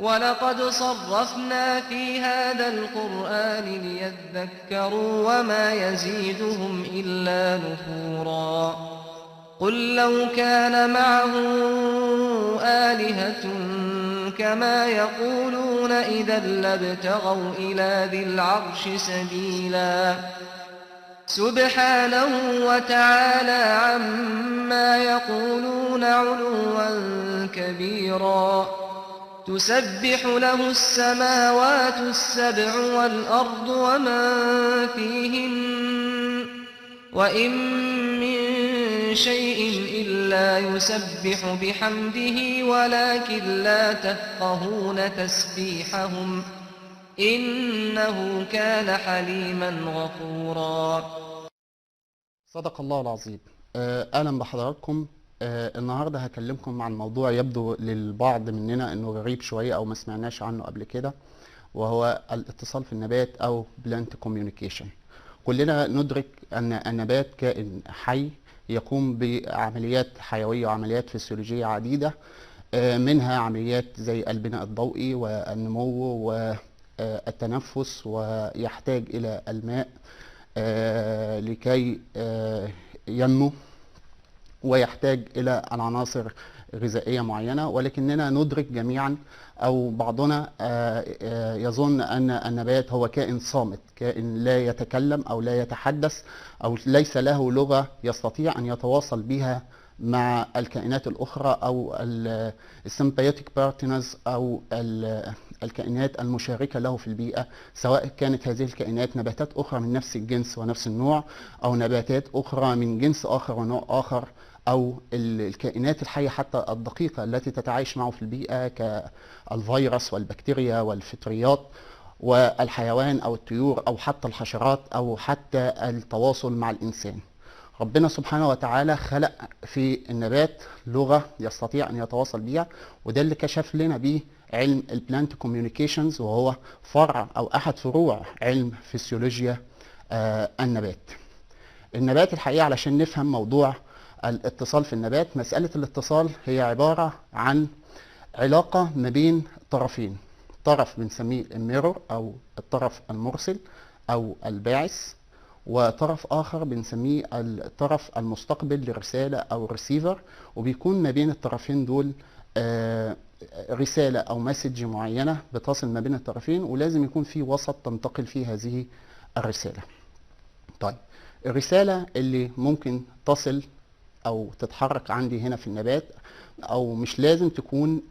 ولقد صرفنا في هذا القرآن ليذكروا وما يزيدهم إلا نفورا قل لو كان معه آلهة كما يقولون إذا لابتغوا إلى ذي العرش سبيلا سبحانه وتعالى عما يقولون علوا كبيرا تسبح له السماوات السبع والأرض ومن فيهن وإن من شيء إلا يسبح بحمده ولكن لا تفقهون تسبيحهم إنه كان حليما غفورا. صدق الله العظيم. أهلا بحضراتكم. النهارده هكلمكم عن موضوع يبدو للبعض مننا انه غريب شويه او ما سمعناش عنه قبل كده، وهو الاتصال في النبات او بلانت كوميونيكيشن. كلنا ندرك ان النبات كائن حي يقوم بعمليات حيويه وعمليات فسيولوجيه عديده، منها عمليات زي البناء الضوئي والنمو والتنفس، ويحتاج الى الماء لكي ينمو، ويحتاج إلى العناصر غذائية معينة. ولكننا ندرك جميعا أو بعضنا يظن أن النبات هو كائن صامت، كائن لا يتكلم أو لا يتحدث أو ليس له لغة يستطيع أن يتواصل بها مع الكائنات الأخرى أو السيمبيوتيك بارتنرز أو الكائنات المشاركة له في البيئة، سواء كانت هذه الكائنات نباتات أخرى من نفس الجنس ونفس النوع، أو نباتات أخرى من جنس آخر ونوع آخر، أو الكائنات الحية حتى الدقيقة التي تتعايش معه في البيئة كالفيروس والبكتيريا والفطريات والحيوان أو الطيور أو حتى الحشرات أو حتى التواصل مع الإنسان. ربنا سبحانه وتعالى خلق في النبات لغة يستطيع أن يتواصل بها، وده اللي كشف لنا به علم البلانت كوميونيكيشنز، وهو فرع أو أحد فروع علم فسيولوجيا النبات. النبات الحقيقة علشان نفهم موضوع الاتصال في النبات، مسألة الاتصال هي عبارة عن علاقة ما بين طرفين، طرف بنسميه الميرور أو الطرف المرسل أو الباعث، وطرف آخر بنسميه الطرف المستقبل للرسالة أو الريسيفر، وبيكون ما بين الطرفين دول رسالة أو مسج معينة بتصل ما بين الطرفين، ولازم يكون في وسط تنتقل فيه هذه الرسالة. طيب، الرسالة اللي ممكن تصل أو تتحرك عندي هنا في النبات، أو مش لازم تكون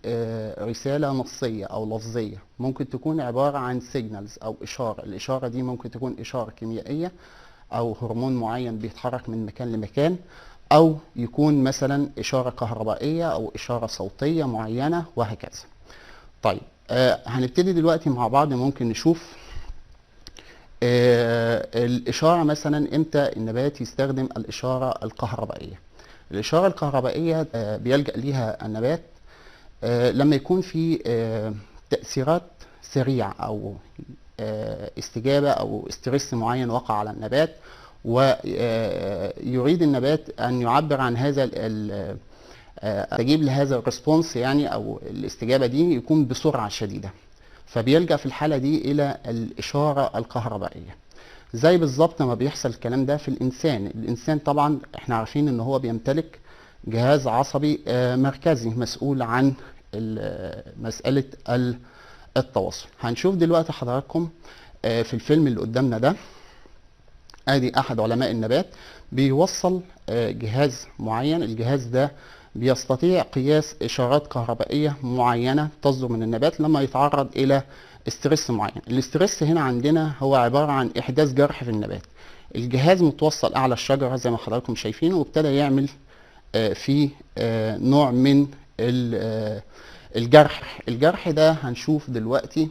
رسالة نصية أو لفظية، ممكن تكون عبارة عن سيجنالز أو إشارة. الإشارة دي ممكن تكون إشارة كيميائية أو هرمون معين بيتحرك من مكان لمكان، أو يكون مثلا إشارة كهربائية أو إشارة صوتية معينة وهكذا. طيب، هنبتدي دلوقتي مع بعض. ممكن نشوف الإشارة مثلا إمتى النبات يستخدم الإشارة الكهربائية. الإشارة الكهربائية بيلجأ ليها النبات لما يكون في تأثيرات سريعة أو استجابة أو استرس معين وقع على النبات، ويريد النبات أن يعبر عن هذا تجيب لهذا الريسبونس يعني أو الاستجابة دي يكون بسرعة شديدة، فبيلجأ في الحالة دي إلى الإشارة الكهربائية. زي بالظبط ما بيحصل الكلام ده في الإنسان. الإنسان طبعا احنا عارفين إن هو بيمتلك جهاز عصبي مركزي مسؤول عن مسألة التواصل. هنشوف دلوقتي حضراتكم في الفيلم اللي قدامنا ده، ادي احد علماء النبات بيوصل جهاز معين. الجهاز ده بيستطيع قياس اشارات كهربائيه معينه تصدر من النبات لما يتعرض الى استرس معين. الاسترس هنا عندنا هو عباره عن احداث جرح في النبات. الجهاز متوصل اعلى الشجره زي ما حضراتكم شايفين، وابتدى يعمل في نوع من الجرح ده. هنشوف دلوقتي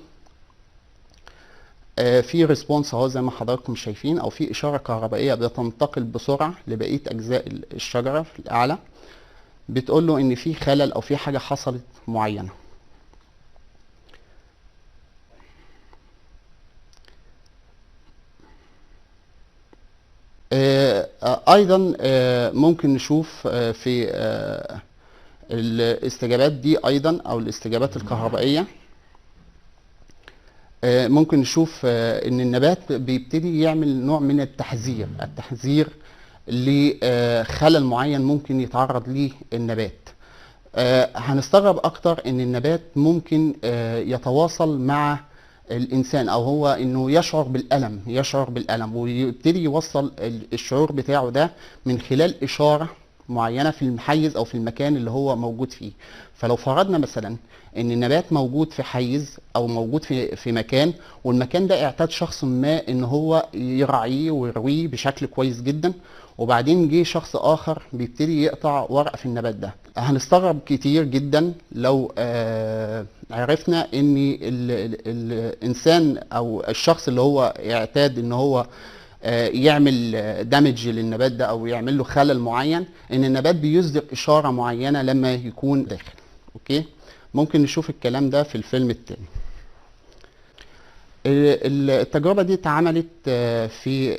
في ريسبونس اهو زي ما حضراتكم شايفين، او في اشاره كهربائيه بتنتقل بسرعه لبقيه اجزاء الشجره في الاعلى، بتقول له ان في خلل او في حاجه حصلت معينه. ايضا ممكن نشوف في الاستجابات دي ايضا او الاستجابات الكهربائيه ممكن نشوف ان النبات بيبتدي يعمل نوع من التحذير لخلل معين ممكن يتعرض ليه النبات. هنستغرب اكتر ان النبات ممكن يتواصل مع الانسان، او هو انه يشعر بالالم ويبتدي يوصل الشعور بتاعه ده من خلال اشاره معينه في المحيز او في المكان اللي هو موجود فيه. فلو فرضنا مثلا ان النبات موجود في حيز او موجود في مكان، والمكان ده اعتاد شخص ما ان هو يرعيه ويرويه بشكل كويس جدا، وبعدين جه شخص اخر بيبتدي يقطع ورق في النبات ده، هنستغرب كتير جدا لو عرفنا ان الانسان او الشخص اللي هو اعتاد ان هو يعمل دامج للنبات ده او يعمل له خلل معين، ان النبات بيصدر اشاره معينه لما يكون داخل. اوكي، ممكن نشوف الكلام ده في الفيلم التاني. التجربة دي اتعملت في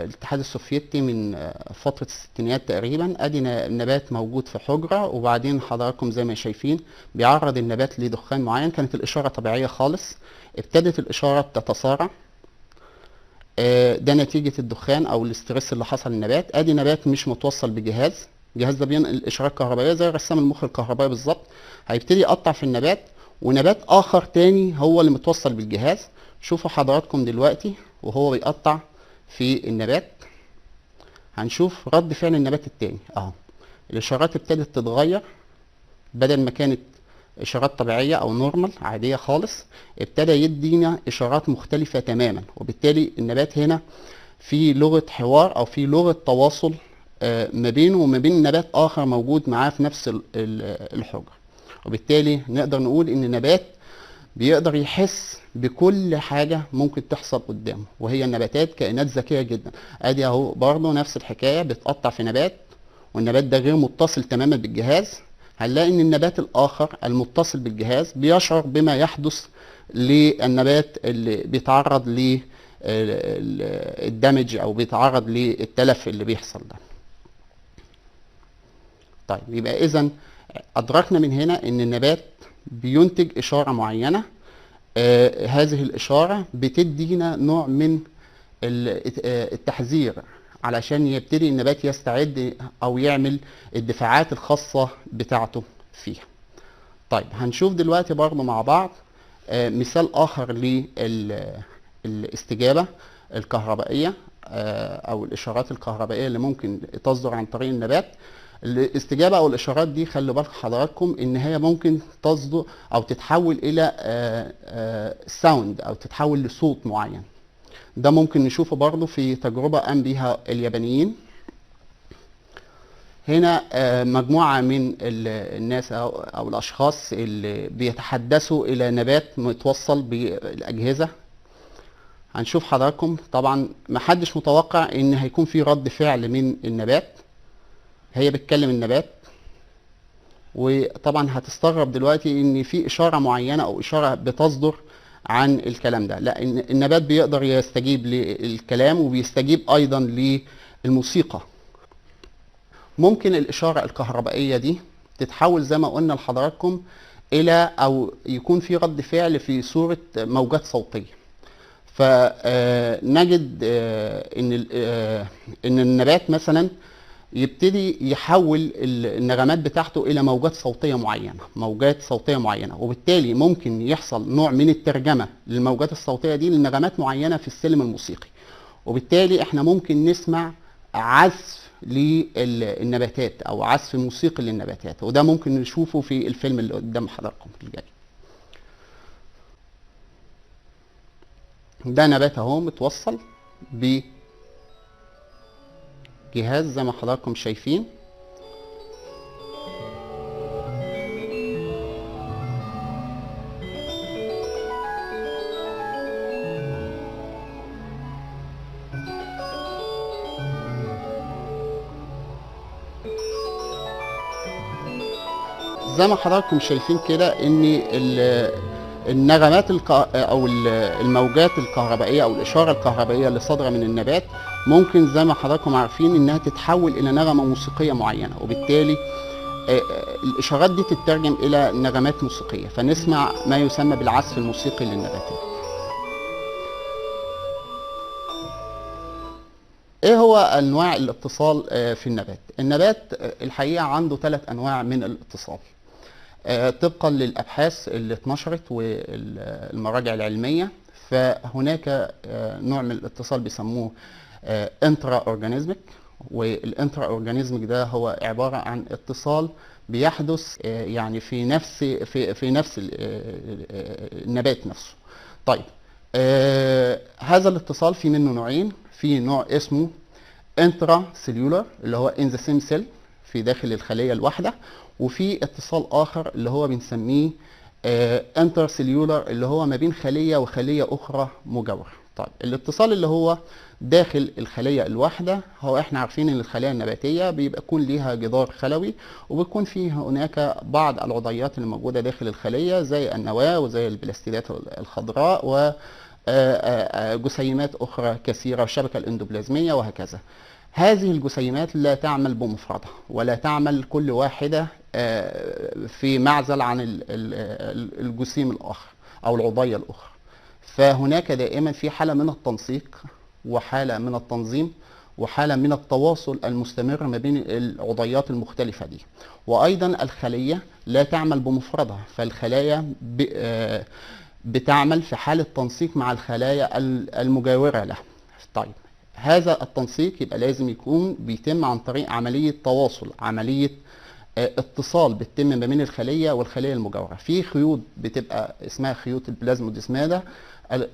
الاتحاد السوفيتي من فترة الستينيات تقريبا. ادي نبات موجود في حجرة، وبعدين حضراتكم زي ما شايفين بيعرض النبات لدخان معين. كانت الإشارة طبيعية خالص، ابتدت الإشارة تتسارع. ده نتيجة الدخان أو الاسترس اللي حصل للنبات. ادي نبات مش متوصل بجهاز، الجهاز ده بينقل إشارات كهربائية زي رسام المخ الكهربائي بالظبط. هيبتدي يقطع في النبات، ونبات آخر تاني هو اللي متوصل بالجهاز. شوفوا حضراتكم دلوقتي وهو بيقطع في النبات، هنشوف رد فعل النبات التاني اهو. الاشارات ابتدت تتغير، بدل ما كانت اشارات طبيعيه او نورمال عاديه خالص، ابتدى يدينا اشارات مختلفه تماما. وبالتالي النبات هنا في لغه حوار او في لغه تواصل ما بينه وما بين نبات اخر موجود معاه في نفس الحجره. وبالتالي نقدر نقول ان النبات بيقدر يحس بكل حاجة ممكن تحصل قدامه، وهي النباتات كائنات ذكية جدا. ادي اهو برضه نفس الحكاية، بتقطع في نبات والنبات ده غير متصل تماما بالجهاز. هنلاقي ان النبات الاخر المتصل بالجهاز بيشعر بما يحدث للنبات اللي بيتعرض للدمج او بيتعرض للتلف اللي بيحصل ده. طيب، يبقى اذا ادركنا من هنا ان النبات بينتج اشارة معينة. هذه الإشارة بتدينا نوع من التحذير علشان يبتدي النبات يستعد أو يعمل الدفاعات الخاصة بتاعته فيها. طيب، هنشوف دلوقتي برضه مع بعض مثال آخر للاستجابة الكهربائية أو الإشارات الكهربائية اللي ممكن تصدر عن طريق النبات. الاستجابة أو الإشارات دي خلوا بالكم حضراتكم إن هي ممكن تصدر أو تتحول إلى ساوند أو تتحول لصوت معين. ده ممكن نشوفه برضه في تجربة قام بيها اليابانيين. هنا مجموعة من الناس أو الأشخاص اللي بيتحدثوا إلى نبات متوصل بالأجهزة. هنشوف حضراتكم طبعا محدش متوقع إن هيكون في رد فعل من النبات. هي بتكلم النبات، وطبعا هتستغرب دلوقتي ان في اشاره معينه او اشاره بتصدر عن الكلام ده. لا، النبات بيقدر يستجيب للكلام وبيستجيب ايضا للموسيقى. ممكن الاشاره الكهربائيه دي تتحول زي ما قلنا لحضراتكم الى او يكون في رد فعل في صوره موجات صوتيه. فنجد ان النبات مثلا يبتدي يحول النغمات بتاعته الى موجات صوتيه معينه، وبالتالي ممكن يحصل نوع من الترجمه للموجات الصوتيه دي لنغمات معينه في السلم الموسيقي. وبالتالي احنا ممكن نسمع عزف للنباتات او عزف موسيقي للنباتات، وده ممكن نشوفه في الفيلم اللي قدام حضراتكم الجاي. ده نبات اهو متوصل بجهاز زي ما حضراتكم شايفين. زي ما حضراتكم شايفين كده ان النغمات او الموجات الكهربائيه او الاشاره الكهربائيه اللي صادره من النبات ممكن زي ما حضراتكم عارفين انها تتحول الى نغمه موسيقيه معينه، وبالتالي الاشارات دي تترجم الى نغمات موسيقيه، فنسمع ما يسمى بالعزف الموسيقي للنباتات. ايه هو انواع الاتصال في النبات؟ النبات الحقيقه عنده 3 انواع من الاتصال طبقا للابحاث اللي اتنشرت والمراجع العلميه. فهناك نوع من الاتصال بيسموه انترا اورجانيزمك، والانترا اورجانيزمك ده هو عباره عن اتصال بيحدث يعني في نفس النبات نفسه. طيب هذا الاتصال في منه نوعين. في نوع اسمه انترا سيلولار اللي هو ان ذا سيم سيل في داخل الخليه الواحده، وفي اتصال اخر اللي هو بنسميه انتر سيلولار اللي هو ما بين خليه وخليه اخرى مجاوره. طيب الاتصال اللي هو داخل الخليه الواحده، هو احنا عارفين ان الخلايا النباتيه بيبقى يكون ليها جدار خلوي، وبيكون فيه هناك بعض العضيات اللي موجوده داخل الخليه زي النواه وزي البلاستيدات الخضراء و جسيمات أخرى كثيرة والشبكة الإندوبلازمية وهكذا. هذه الجسيمات لا تعمل بمفردها ولا تعمل كل واحدة في معزل عن الجسيم الآخر أو العضية الأخرى. فهناك دائما في حالة من التنسيق وحالة من التنظيم وحالة من التواصل المستمر ما بين العضيات المختلفة دي. وأيضا الخلية لا تعمل بمفردها، فالخلايا بتعمل في حالة تنسيق مع الخلايا المجاورة لها. طيب هذا التنسيق يبقى لازم يكون بيتم عن طريق عملية تواصل، عملية اتصال بتتم ما بين الخلية والخلية المجاورة. في خيوط بتبقى اسمها خيوط البلازموديزماتا.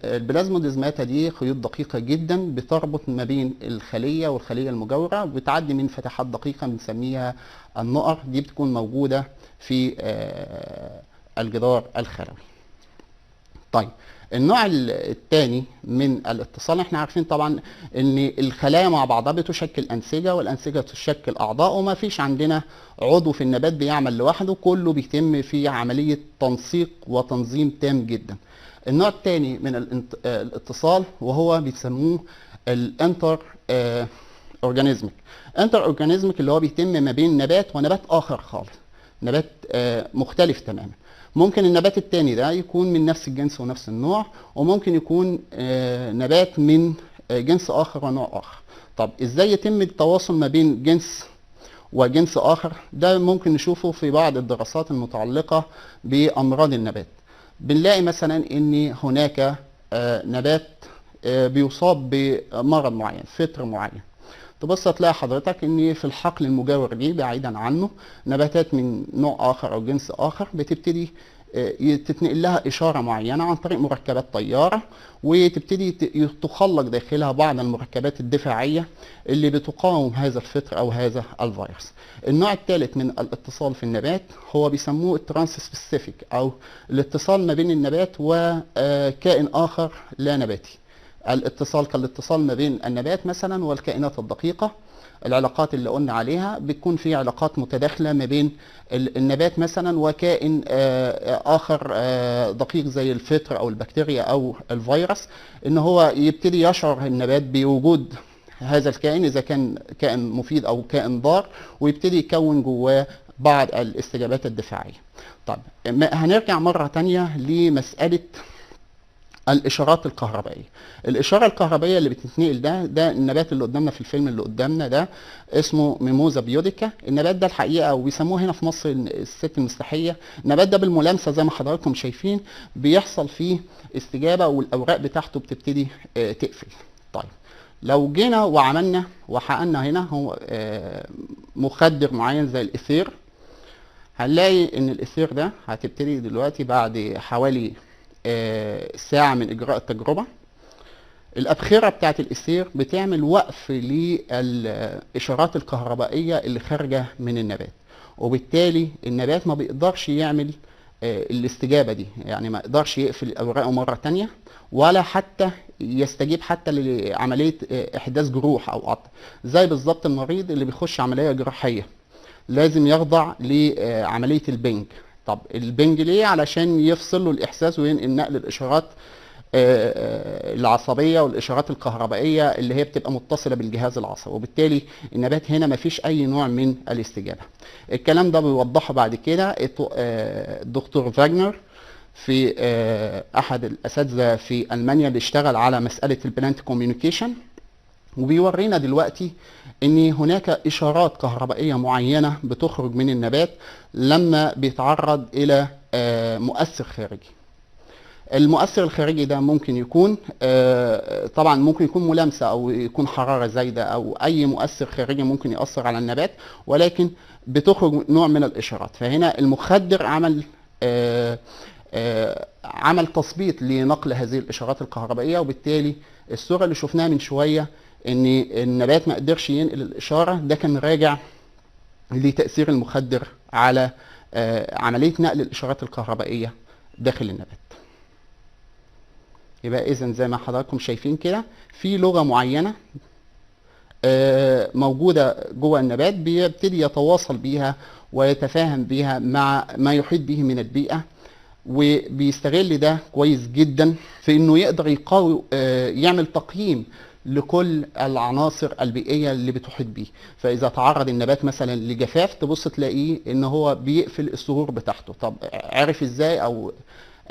البلازموديزماتا دي خيوط دقيقة جدا بتربط ما بين الخلية والخلية المجاورة، بتعدي من فتحات دقيقة بنسميها النقر، دي بتكون موجودة في الجدار الخلوي. طيب النوع الثاني من الاتصال، احنا عارفين طبعا ان الخلايا مع بعضها بتشكل انسجه، والانسجه تشكل اعضاء، وما فيش عندنا عضو في النبات بيعمل لوحده، كله بيتم في عمليه تنسيق وتنظيم تام جدا. النوع الثاني من الاتصال وهو بيسموه الانتر اورجانيزمك. انتر اورجانيزمك اللي هو بيتم ما بين نبات ونبات اخر خالص، نبات مختلف تماما. ممكن النبات التاني ده يكون من نفس الجنس ونفس النوع، وممكن يكون نبات من جنس آخر ونوع آخر. طب إزاي يتم التواصل ما بين جنس وجنس آخر؟ ده ممكن نشوفه في بعض الدراسات المتعلقة بأمراض النبات. بنلاقي مثلا إن هناك نبات بيصاب بمرض معين، فطر معين. تبص تلاقي حضرتك ان في الحقل المجاور ليه بعيدا عنه نباتات من نوع اخر او جنس اخر بتبتدي تتنقل لها اشاره معينه عن طريق مركبات طياره، وتبتدي تخلق داخلها بعض المركبات الدفاعيه اللي بتقاوم هذا الفطر او هذا الفيروس. النوع الثالث من الاتصال في النبات هو بيسموه الترانس سبيسيفيك، او الاتصال ما بين النبات وكائن اخر لا نباتي. الاتصال كالاتصال ما بين النبات مثلا والكائنات الدقيقة. العلاقات اللي قلنا عليها بتكون في علاقات متداخلة ما بين النبات مثلا وكائن آخر دقيق زي الفطر أو البكتيريا أو الفيروس، إن هو يبتدي يشعر النبات بوجود هذا الكائن إذا كان كائن مفيد أو كائن ضار، ويبتدي يكون جواه بعض الاستجابات الدفاعية. طب هنرجع مرة تانية لمسألة الاشارات الكهربائيه. الاشاره الكهربائيه اللي بتتنقل ده النبات اللي قدامنا في الفيلم اللي قدامنا ده اسمه ميموزا بيوديكا. النبات ده الحقيقه وبيسموه هنا في مصر الست المستحيه. النبات ده بالملامسه زي ما حضراتكم شايفين بيحصل فيه استجابه والاوراق بتاعته بتبتدي تقفل. طيب لو جينا وعملنا وحققنا هنا هو مخدر معين زي الاثير، هنلاقي ان الاثير ده هتبتدي دلوقتي بعد حوالي ساعة من إجراء التجربة الأبخرة بتاعت الإثير بتعمل وقف للإشارات الكهربائية اللي خارجة من النبات، وبالتالي النبات ما بيقدرش يعمل الاستجابة دي، يعني ما يقدرش يقفل أوراقه مرة تانية ولا حتى يستجيب حتى لعملية إحداث جروح أو قطع، زي بالظبط المريض اللي بيخش عملية جراحية لازم يخضع لعملية البنج. طب البنج ليه؟ علشان يفصل له الإحساس وينقل نقل الإشارات العصبية والإشارات الكهربائية اللي هي بتبقى متصلة بالجهاز العصبي، وبالتالي النبات هنا مفيش أي نوع من الاستجابة. الكلام ده بيوضحه بعد كده الدكتور فاجنر في أحد الأساتذة في ألمانيا اللي اشتغل على مسألة البلانت كوميونيكيشن. وبيورينا دلوقتي ان هناك اشارات كهربائيه معينه بتخرج من النبات لما بيتعرض الى مؤثر خارجي. المؤثر الخارجي ده ممكن يكون طبعا ممكن يكون ملامسه او يكون حراره زايده او اي مؤثر خارجي ممكن ياثر على النبات، ولكن بتخرج نوع من الاشارات. فهنا المخدر عمل تثبيط لنقل هذه الاشارات الكهربائيه، وبالتالي الصوره اللي شفناها من شويه ان النبات ما قدرش ينقل الاشاره، ده كان راجع لتاثير المخدر على عمليه نقل الاشارات الكهربائيه داخل النبات. يبقى اذا زي ما حضراتكم شايفين كده في لغه معينه موجوده جوه النبات بيبتدي يتواصل بيها ويتفاهم بيها مع ما يحيط به من البيئه، وبيستغل ده كويس جدا في انه يقدر يعمل تقييم لكل العناصر البيئيه اللي بتحيط بيه. فاذا تعرض النبات مثلا لجفاف تبص تلاقيه ان هو بيقفل الصهور بتاعته. طب عرف ازاي؟ او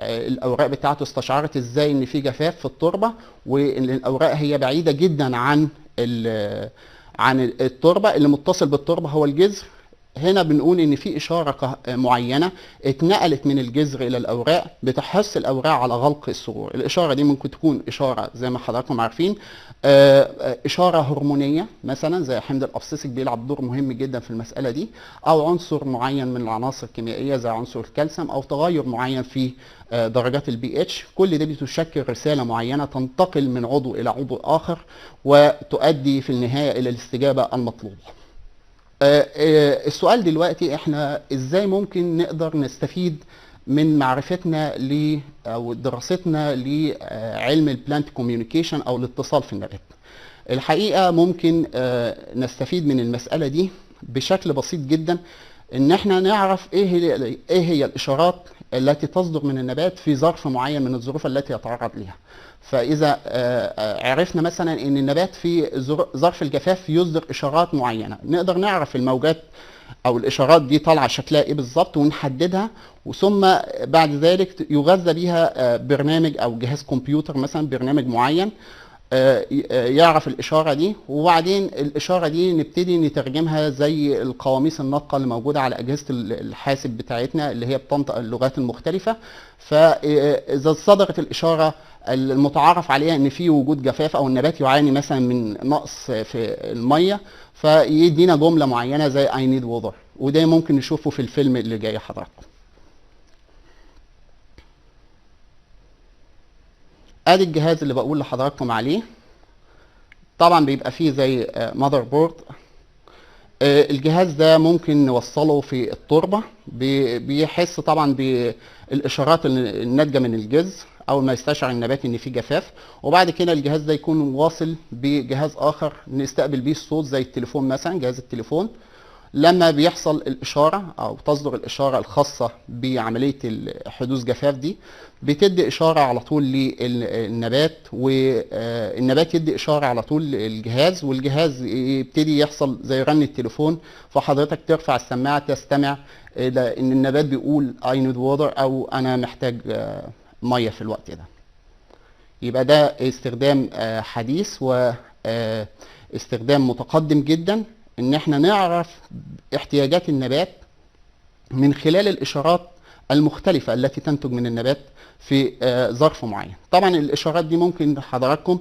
الاوراق بتاعته استشعرت ازاي ان في جفاف في التربه، وان الاوراق هي بعيده جدا عن التربه، اللي متصل بالتربه هو الجذر. هنا بنقول ان في اشاره معينه اتنقلت من الجذر الى الاوراق بتحث الاوراق على غلق الصهور. الاشاره دي ممكن تكون اشاره زي ما حضراتكم عارفين اشاره هرمونيه مثلا زي حمض الابسيسيك بيلعب دور مهم جدا في المساله دي، او عنصر معين من العناصر الكيميائيه زي عنصر الكالسيوم، او تغير معين في درجات البي اتش. كل ده بتشكل رساله معينه تنتقل من عضو الى عضو اخر وتؤدي في النهايه الى الاستجابه المطلوبه. السؤال دلوقتي احنا ازاي ممكن نقدر نستفيد من معرفتنا او دراستنا لعلم البلانت كوميونيكيشن او الاتصال في النبات؟ الحقيقه ممكن نستفيد من المساله دي بشكل بسيط جدا، ان احنا نعرف ايه هي الاشارات التي تصدر من النبات في ظرف معين من الظروف التي يتعرض لها. فاذا عرفنا مثلا ان النبات في ظرف الجفاف يصدر اشارات معينه، نقدر نعرف الموجات او الاشارات دي طالعه شكلها ايه بالظبط ونحددها، وثم بعد ذلك يغذى بيها برنامج او جهاز كمبيوتر مثلا، برنامج معين يعرف الاشاره دي، وبعدين الاشاره دي نبتدي نترجمها زي القواميس الناطقه اللي موجوده على اجهزه الحاسب بتاعتنا اللي هي بتنطق اللغات المختلفه. فاذا صدرت الاشاره المتعارف عليها ان في وجود جفاف او النبات يعاني مثلا من نقص في الميه، فيدينا جمله معينه زي I need water، وده ممكن نشوفه في الفيلم اللي جاي حضراتكم. ادي الجهاز اللي بقول لحضراتكم عليه. طبعا بيبقى فيه زي ماذر بورد. الجهاز ده ممكن نوصله في التربه، بيحس طبعا بالاشارات الناتجه من الجذر اول ما يستشعر النبات ان في جفاف، وبعد كده الجهاز ده يكون واصل بجهاز اخر نستقبل بيه الصوت زي التليفون مثلا، جهاز التليفون. لما بيحصل الاشاره او تصدر الاشاره الخاصه بعمليه حدوث جفاف دي، بتدي اشاره على طول للنبات، والنبات يدي اشاره على طول للجهاز، والجهاز يبتدي يحصل زي رن التليفون، فحضرتك ترفع السماعه تستمع الى ان النبات بيقول I need water او انا محتاج ميه في الوقت ده. يبقى ده استخدام حديث واستخدام متقدم جدا ان احنا نعرف احتياجات النبات من خلال الاشارات المختلفة التي تنتج من النبات في ظرف معين. طبعا الاشارات دي ممكن حضراتكم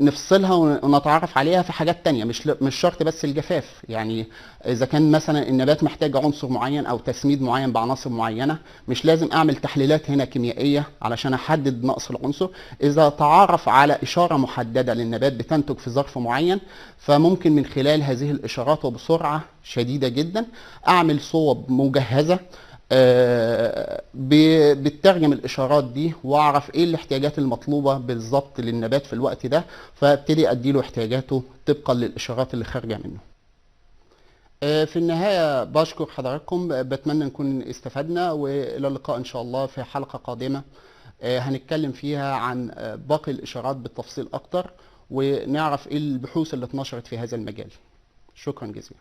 نفصلها ونتعرف عليها في حاجات تانية، مش شرط بس الجفاف. يعني اذا كان مثلا النبات محتاج عنصر معين او تسميد معين بعناصر معينة، مش لازم اعمل تحليلات هنا كيميائية علشان احدد نقص العنصر. اذا تعرف على اشارة محددة للنبات بتنتج في ظرف معين، فممكن من خلال هذه الاشارات وبسرعة شديدة جدا اعمل صوب مجهزة بتترجم الاشارات دي، واعرف ايه الاحتياجات المطلوبه بالظبط للنبات في الوقت ده، فابتدي اديله احتياجاته طبقا للاشارات اللي خارجه منه. في النهايه بشكر حضراتكم، بتمنى نكون استفدنا، والى اللقاء ان شاء الله في حلقه قادمه هنتكلم فيها عن باقي الاشارات بالتفصيل اكتر، ونعرف ايه البحوث اللي اتنشرت في هذا المجال. شكرا جزيلا.